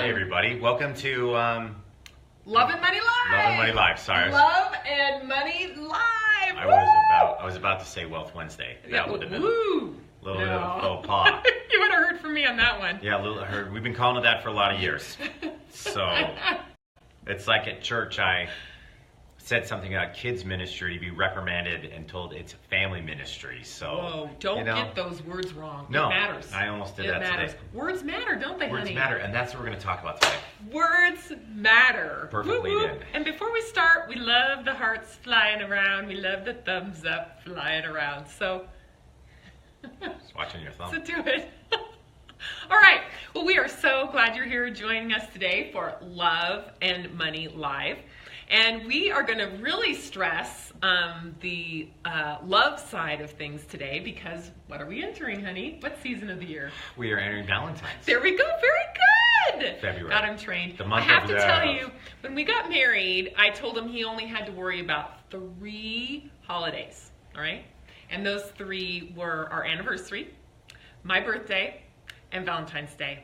Hey everybody, welcome to Love and Money Live. Love and Money Live. Sorry, Love and Money Live. I was about to say Wealth Wednesday. That would have been a Woo. little bit of a faux pas. You would have heard from me on that one. Yeah, heard. We've been calling it that for a lot of years. So it's like at church, I said something about kids ministry to be reprimanded and told it's family ministry. So whoa, don't get those words wrong. No, it matters. I almost did it that matters. today. Words matter, don't they, Words honey? matter, and that's what we're going to talk about today. Words matter. Perfectly Woo-woo. did. And before we start, we love the hearts flying around. We love the thumbs up flying around. So Just watching your thumb. So do it. All right. Well, we are so glad you're here joining us today for Love and Money Live. And we are going to really stress the love side of things today because what are we entering, honey? What season of the year? We are entering Valentine's. There we go. Very good. February. Got him trained. The month I have of to love. tell you, when we got married, I told him he only had to worry about 3 holidays. All right? And those 3 were our anniversary, my birthday, and Valentine's Day.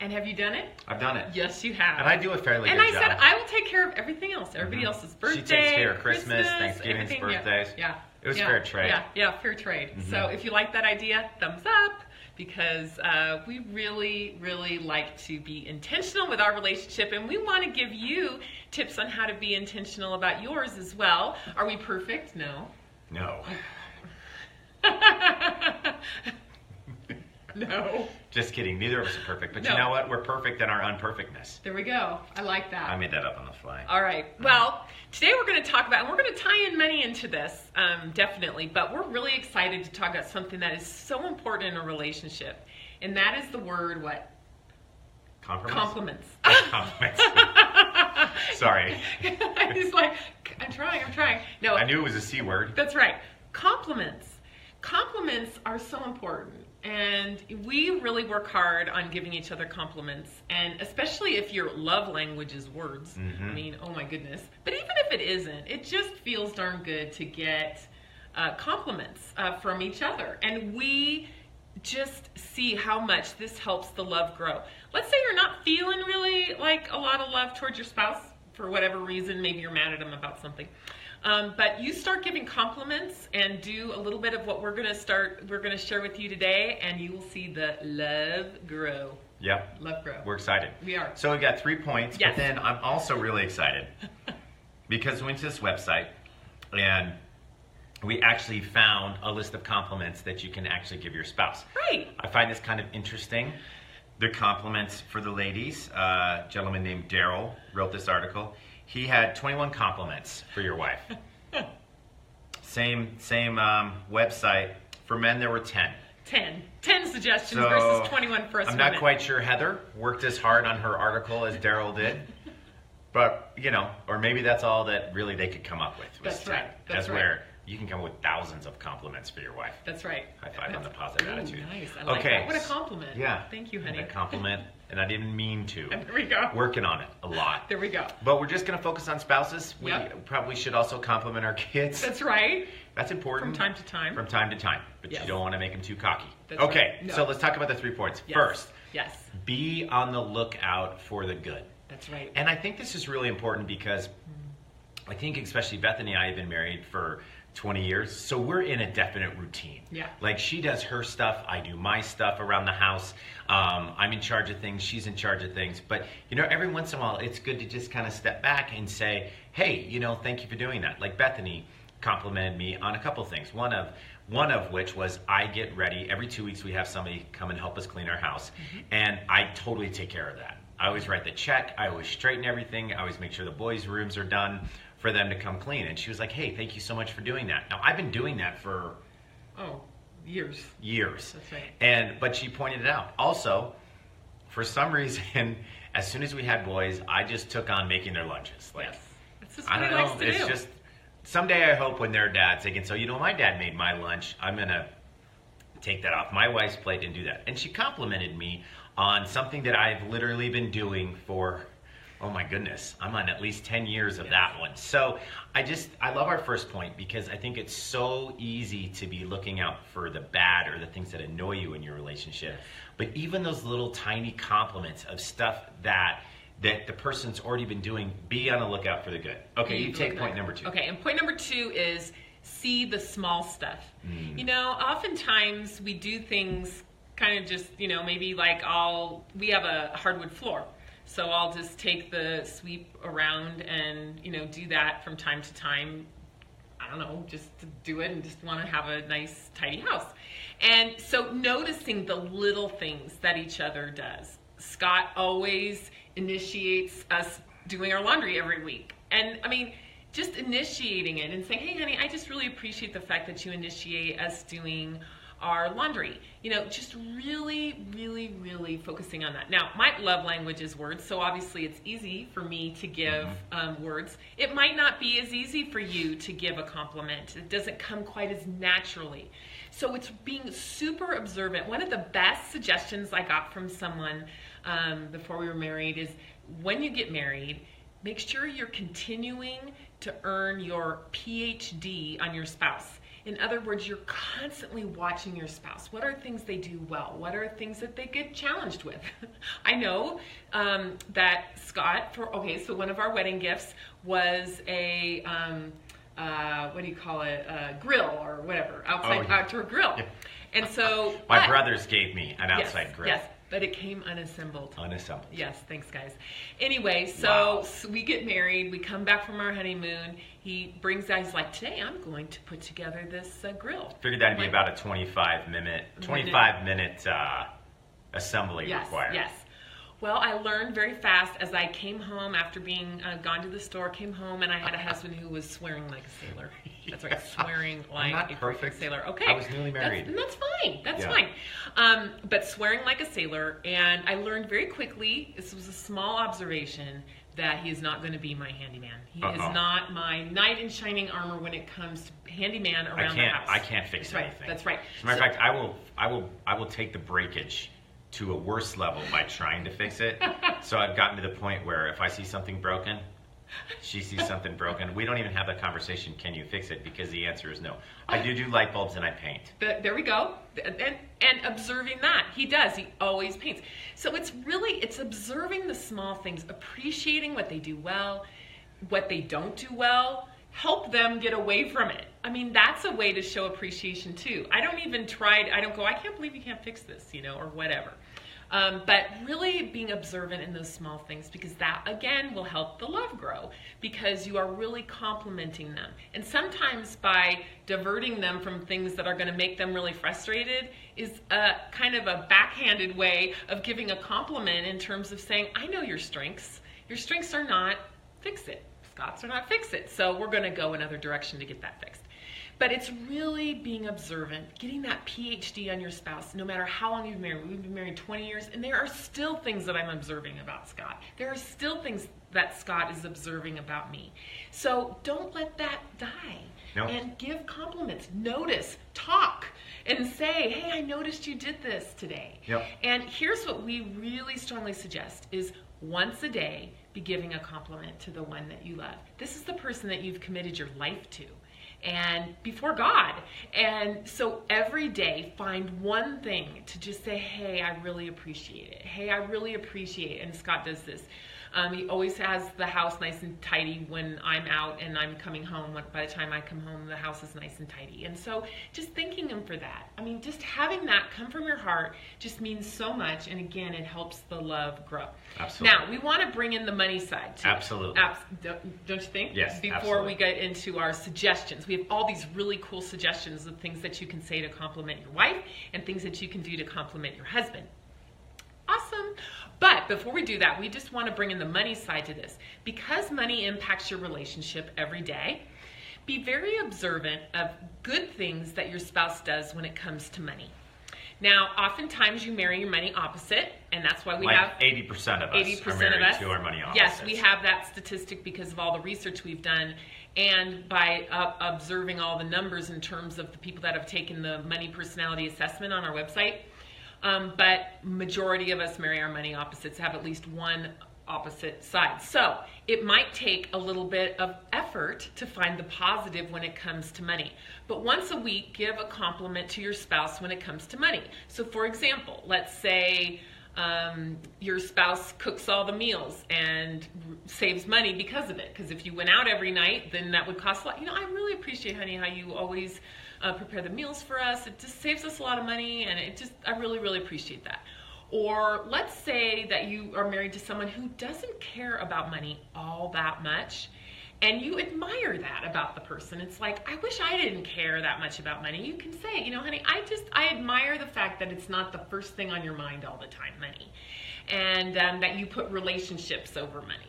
And have you done it? I've done it. Yes, you have. And I do a fairly and good I job. said, I will take care of everything else. Everybody else's birthday, She takes care of Christmas, Thanksgiving's, everything. birthdays. Yeah. It was fair trade. Yeah, fair trade. So if you like that idea, thumbs up, because we really, really like to be intentional with our relationship, and we want to give you tips on how to be intentional about yours as well. Are we perfect? No. No. No. Just kidding. Neither of us are perfect. But No. you know what? We're perfect in our unperfectness. There we go. I like that. I made that up on the fly. All right. Well, today we're going to talk about, and we're going to tie in money into this, definitely, but we're really excited to talk about something that is so important in a relationship, and that is the word what? Compromise? Compliments. Compliments. Sorry. He's like, I'm trying. No, I knew it was a C word. that's right. Compliments. Compliments are so important, and we really work hard on giving each other compliments, and especially if your love language is words. I mean, oh my goodness. But even if it isn't, it just feels darn good to get compliments from each other, and we just see how much this helps the love grow. Let's say you're not feeling really like a lot of love towards your spouse for whatever reason. Maybe you're mad at them about something. But you start giving compliments and do a little bit of what we're going to share with you today, and you will see the love grow. Yep. Love grow. We're excited. We are. So we've got 3 points, Yes. but then I'm also really excited because we went to this website and we actually found a list of compliments that you can actually give your spouse. Right. I find this kind of interesting. They're compliments for the ladies. A gentleman named Daryl wrote this article. He had 21 compliments for your wife. Same website. For men, there were 10. 10 suggestions So, versus 21 for us I'm women. not quite sure Heather worked as hard on her article as Daryl did. But, or maybe that's all that really they could come up with. Was That's 10. right. That's That's right. where you can come up with thousands of compliments for your wife. That's right. High five on the positive Ooh, attitude. Nice. I like Okay. that. What a compliment. Yeah. Thank you, honey. A compliment, and I didn't mean to. There we go. Working on it a lot. There we go. But we're just going to focus on spouses. We Yep. probably should also compliment our kids. That's right. That's important. From time to time. From time to time. But Yes. you don't want to make them too cocky. That's okay, right. No. so let's talk about the 3 points. Yes. First, Yes. be on the lookout for the good. That's right. And I think this is really important because I think especially Bethany and I have been married for 20 years, so we're in a definite routine. Yeah. Like she does her stuff, I do my stuff around the house. I'm in charge of things, she's in charge of things. But every once in a while, it's good to just kind of step back and say, hey, thank you for doing that. Like Bethany complimented me on a couple things. One of which was I get ready. Every 2 weeks we have somebody come and help us clean our house. And I totally take care of that. I always write the check. I always straighten everything. I always make sure the boys' rooms are done for them to come clean. And she was like, hey, thank you so much for doing that. Now, I've been doing that for years. That's right. But she pointed it out. Also, for some reason, as soon as we had boys, I just took on making their lunches. Like, Yes. That's just I what don't he know. likes to It's do. just someday I hope when their dads, they can say, my dad made my lunch. I'm going to take that off my wife's plate and do that. And she complimented me on something that I've literally been doing for Oh my goodness, I'm on at least 10 years of that one. So I love our first point because I think it's so easy to be looking out for the bad or the things that annoy you in your relationship. But even those little tiny compliments of stuff that the person's already been doing, be on the lookout for the good. Okay, you take point number 2. Okay, and point number 2 is see the small stuff. You know, oftentimes we do things kind of just, you know, maybe like we have a hardwood floor. So I'll just take the sweep around and, you know, do that from time to time. I don't know, just to do it and just want to have a nice, tidy house. And so noticing the little things that each other does. Scott always initiates us doing our laundry every week. And I mean, just initiating it and saying, hey, honey, I just really appreciate the fact that you initiate us doing our laundry. You know, just really, really, really focusing on that. Now, my love language is words, so obviously it's easy for me to give words. It might not be as easy for you to give a compliment. It doesn't come quite as naturally. So it's being super observant. One of the best suggestions I got from someone before we were married is when you get married, make sure you're continuing to earn your PhD on your spouse. In other words, you're constantly watching your spouse. What are things they do well? What are things that they get challenged with? I know that Scott, so one of our wedding gifts was a, what do you call it, a grill or whatever, outdoor grill. Yeah. And so... My brothers gave me an outside grill. Yes, but it came unassembled. Unassembled. Yes, thanks guys. Anyway, so we get married, we come back from our honeymoon, he brings out, he's like, today I'm going to put together this grill. Figured that'd be about a 25-minute assembly required. Yes. Well, I learned very fast as I came home after being gone to the store, came home, and I had a husband who was swearing like a sailor. That's right, swearing like a perfect sailor. Okay. I was newly married. That's fine. That's fine. But swearing like a sailor, and I learned very quickly, this was a small observation, that he is not going to be my handyman. He is not my knight in shining armor when it comes to handyman around the house. I can't fix anything. That's right. As a matter of fact, I will take the breakage to a worse level by trying to fix it. So I've gotten to the point where if I see something broken, she sees something broken, we don't even have that conversation, can you fix it? Because the answer is no. I do light bulbs and I paint. There we go. And observing that. He does. He always paints. So it's observing the small things, appreciating what they do well, what they don't do well, help them get away from it. I mean, that's a way to show appreciation too. I don't go, I can't believe you can't fix this, you know, or whatever. But really being observant in those small things, because that, again, will help the love grow, because you are really complimenting them. And sometimes by diverting them from things that are going to make them really frustrated is a kind of a backhanded way of giving a compliment in terms of saying, I know your strengths. Your strengths are not fix it. Scott's are not fix it. So we're going to go another direction to get that fixed. But it's really being observant, getting that PhD on your spouse, no matter how long you've been married. We've been married 20 years, and there are still things that I'm observing about Scott. There are still things that Scott is observing about me. So don't let that die. Nope. And give compliments. Notice, talk, and say, hey, I noticed you did this today. Yep. And here's what we really strongly suggest is once a day, be giving a compliment to the one that you love. This is the person that you've committed your life to, and before God. And so every day find one thing to just say, hey, I really appreciate it. Hey, I really appreciate it. And Scott does this. He always has the house nice and tidy when I'm out and I'm coming home. By the time I come home, the house is nice and tidy. And so just thanking him for that. I mean, just having that come from your heart just means so much. And again, it helps the love grow. Absolutely. Now, we want to bring in the money side too. Absolutely. Don't you think? Yes, Before absolutely. we get into our suggestions, we have all these really cool suggestions of things that you can say to compliment your wife and things that you can do to compliment your husband. Awesome. But before we do that, we just want to bring in the money side to this. Because money impacts your relationship every day, be very observant of good things that your spouse does when it comes to money. Now, oftentimes you marry your money opposite, and that's why we have 80% of us are married to our money opposites. Yes, we have that statistic because of all the research we've done, and by observing all the numbers in terms of the people that have taken the money personality assessment on our website. But majority of us marry our money opposites, have at least one opposite sides. So it might take a little bit of effort to find the positive when it comes to money. But once a week, give a compliment to your spouse when it comes to money. So for example, let's say your spouse cooks all the meals and saves money because of it. Because if you went out every night, then that would cost a lot. I really appreciate, honey, how you always prepare the meals for us. It just saves us a lot of money, and I really, really appreciate that. Or let's say that you are married to someone who doesn't care about money all that much, and you admire that about the person. It's like, I wish I didn't care that much about money. You can say, honey, I admire the fact that it's not the first thing on your mind all the time, money. And that you put relationships over money.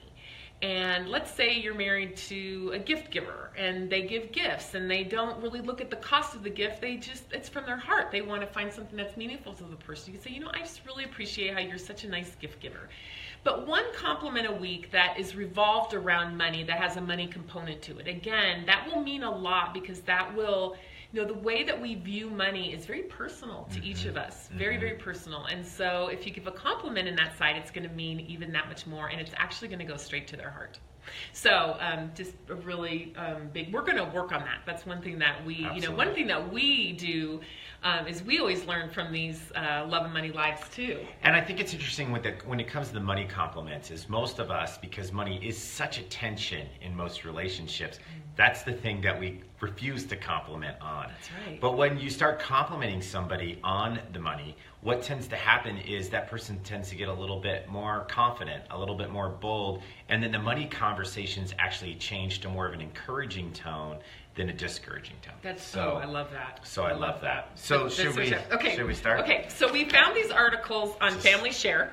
And let's say you're married to a gift giver and they give gifts and they don't really look at the cost of the gift. It's from their heart. They want to find something that's meaningful to the person. You can say, I just really appreciate how you're such a nice gift giver. But one compliment a week that is revolved around money, that has a money component to it. Again, that will mean a lot, because that will, the way that we view money is very personal to each of us. Very, very personal. And so if you give a compliment in that side, it's going to mean even that much more, and it's actually going to go straight to their heart. So just a really big, we're going to work on that. That's one thing that we, one thing that we do is we always learn from these Love and Money Lives too. And I think it's interesting when it comes to the money compliments, is most of us, because money is such a tension in most relationships, that's the thing that we refuse to compliment on. That's right. But when you start complimenting somebody on the money, what tends to happen is that person tends to get a little bit more confident, a little bit more bold, and then the money conversations actually change to more of an encouraging tone than a discouraging tone. I love that. So I love that. So should we start? Okay, so we found these articles on Family Share,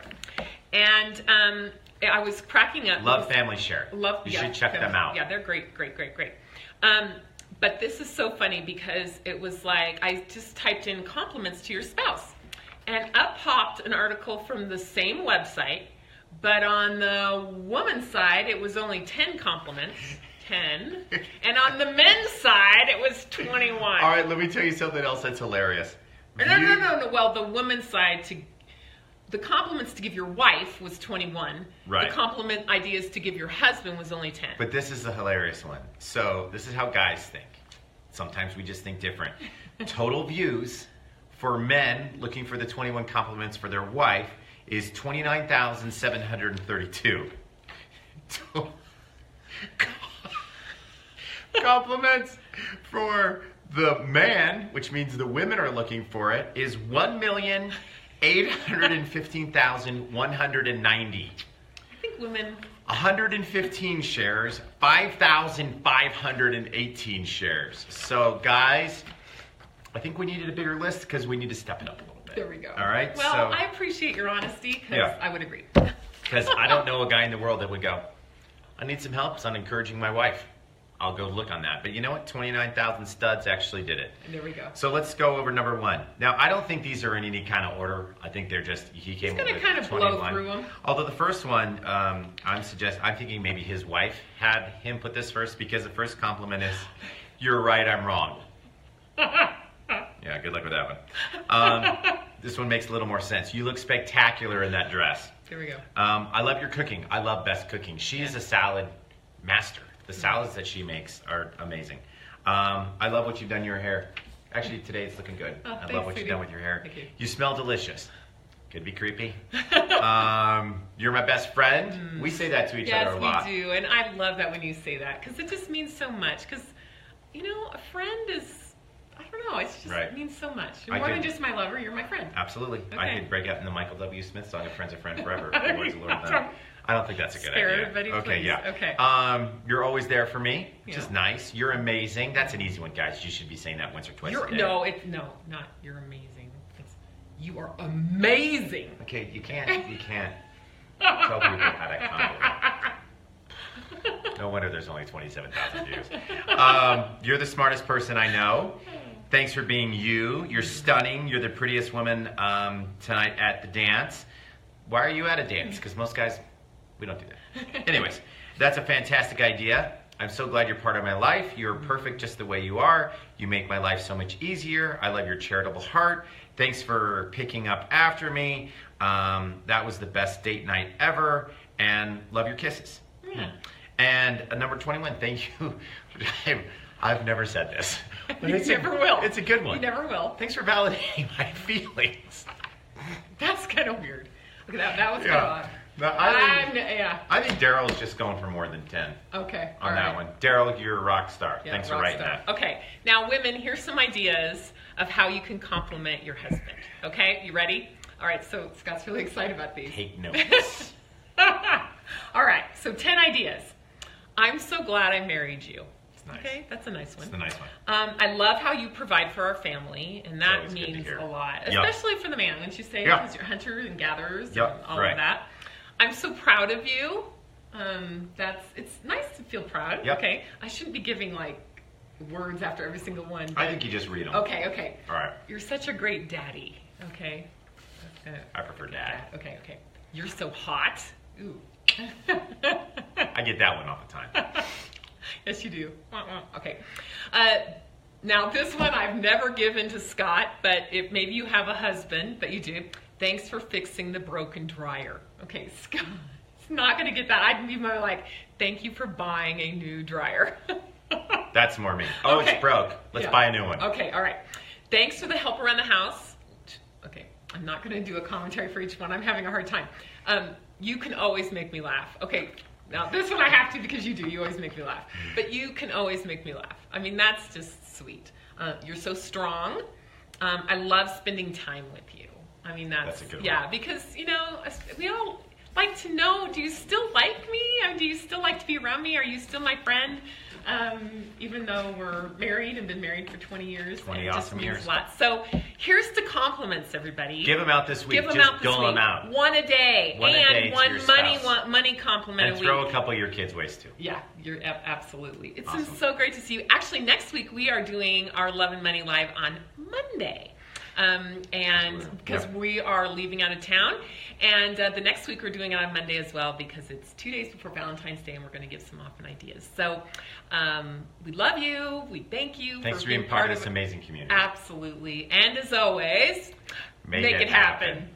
and I was cracking up. Love Family Share. You should check them out. Yeah, they're great. But this is so funny, because it was like, I just typed in compliments to your spouse, and up popped an article from the same website, but on the woman's side, it was only 10 compliments. 10. And on the men's side, it was 21. All right, let me tell you something else that's hilarious. No. Well, the woman's side, the compliments to give your wife was 21. Right. The compliment ideas to give your husband was only 10. But this is the hilarious one. So this is how guys think. Sometimes we just think different. Total views for men looking for the 21 compliments for their wife is 29,732. Compliments for the man, which means the women are looking for it, is 1,815,190. I think women... 115 shares, 5,518 shares. So guys, I think we needed a bigger list, because we need to step it up a little bit. There we go. All right. Well, I appreciate your honesty, because I would agree. Because I don't know a guy in the world that would go, I need some help on encouraging my wife. I'll go look on that. But you know what? 29,000 studs actually did it. And there we go. So let's go over number one. Now, I don't think these are in any kind of order. I think they're just, he came up with 21. He's going to kind of blow through them. Although the first one, I'm thinking maybe his wife had him put this first, because the first compliment is, you're right, I'm wrong. Yeah, good luck with that one. This one makes a little more sense. You look spectacular in that dress. There we go. I love your cooking. I love best cooking. She is a salad master. The salads that she makes are amazing. I love what you've done to your hair. Actually, today it's looking good. Oh, I love what you've done with your hair. Thank you. You smell delicious. Could be creepy. You're my best friend. We say that to each other a lot. Yes, we do. And I love that when you say that, because it just means so much. Because, a friend is, I don't know, it means so much. You're more than just my lover, you're my friend. Absolutely. Okay. I could break out in the Michael W. Smith song, A Friend's a Friend Forever. I don't think that's a good idea. Everybody, okay, please. Yeah. Okay. You're always there for me, which is nice. You're amazing. That's an easy one, guys. You should be saying that once or twice a day. No, not you're amazing. You are amazing. Okay, you can't tell people how to compliment. No wonder there's only 27,000 views. You're the smartest person I know. Thanks for being you. You're stunning. You're the prettiest woman tonight at the dance. Why are you at a dance? Because most guys, we don't do that. Anyways, that's a fantastic idea. I'm so glad you're part of my life. You're perfect just the way you are. You make my life so much easier. I love your charitable heart. Thanks for picking up after me. That was the best date night ever. and love your kisses. Yeah. And number 21, thank you. I've never said this. But You never will. It's a good one. You never will. Thanks for validating my feelings. That's kind of weird. Okay, that was kind of odd. No, I think Daryl's just going for more than 10 Okay. on that one. Daryl, you're a rock star. Yeah, Thanks for rock writing star. that. Okay. Now, women, here's some ideas of how you can compliment your husband. Okay, you ready? All right, so Scott's really excited about these. Take notes. All right, so 10 ideas. I'm so glad I married you. Nice. Okay, that's a nice one. It's the nice one. I love how you provide for our family, and that Always good to means hear. a lot, Yep. especially for the man. Wouldn't you say? Yep. Because you're hunters and gatherers Yep, and all right. of that. I'm so proud of you. It's nice to feel proud. Yep. Okay, I shouldn't be giving like words after every single one. I think you just read them. Okay. All right. You're such a great daddy. Okay. I prefer dad. Okay. You're so hot. Ooh. I get that one all the time. Yes, you do. Okay. Now, this one I've never given to Scott, but maybe you have a husband, but you do. Thanks for fixing the broken dryer. Okay, Scott, it's not going to get that. I'd be more like, thank you for buying a new dryer. That's more me. Oh, Okay. it's broke. Let's buy a new one. Okay, all right. Thanks for the help around the house. Okay, I'm not going to do a commentary for each one. I'm having a hard time. You can always make me laugh. Okay, now this one I have to because you do. You always make me laugh. But you can always make me laugh. I mean, that's just sweet. You're so strong. I love spending time with you. I mean, that's a good one. Yeah, because, we all like to know, do you still like me? I mean, do you still like to be around me? Are you still my friend? Even though we're married and been married for 20 years. 20 it just awesome means years. a lot. So here's the compliments, everybody. Give them out this week. Give them Just out this dole week. them out. One a day. One a day and to one your money spouse. money compliment And a week. throw a couple of your kids' ways too. Yeah, you're absolutely. It's Awesome. been so great to see you. Actually, next week we are doing our Love and Money Live on Monday. And Absolutely. because Yep. we are leaving out of town. And the next week we're doing it on Monday as well because it's 2 days before Valentine's Day and we're going to give some often ideas. So we love you. We thank you Thanks for for being part of this amazing community. Absolutely. And as always, Make make it it happen. happen.